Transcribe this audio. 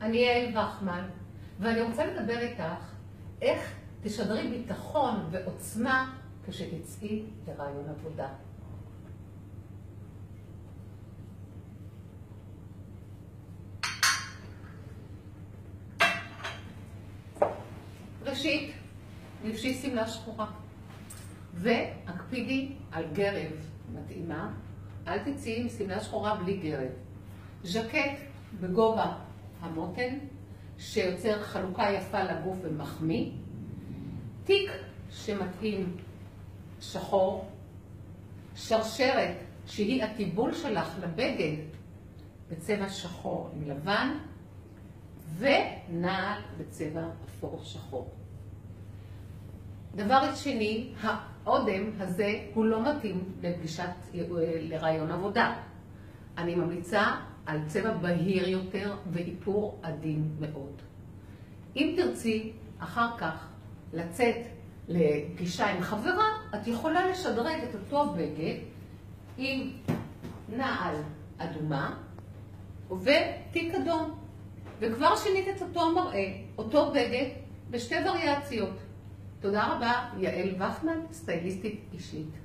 אני יעל וחמן, ואני רוצה לדבר איתך איך תשדרי ביטחון ועוצמה כשתצאי לרעיון עבודה. ראשית, לבשי שמלה שחורה, והקפידי על גרב מתאימה. אל תצאי עם שמלה שחורה בלי גרב. ז'קט בגובה המותן, שיוצר חלוקה יפה לגוף ומחמיא. תיק שמתאים שחור. שרשרת שהיא הטיבול שלך לבגד בצבע שחור עם לבן. ונעל בצבע אפור שחור. דבר שני, האודם הזה הוא לא מתאים לרעיון עבודה. אני ממליצה על צבע בהיר יותר ואיפור עדין מאוד. אם תרצי אחר כך לצאת לפגישה עם חברה, את יכולה לשדרג את אותו בגד עם נעל אדומה ותיק אדום. וכבר שינית את אותו מראה, אותו בגד, בשתי וריאציות. תודה רבה, יעל וחמן, סטייליסטית אישית.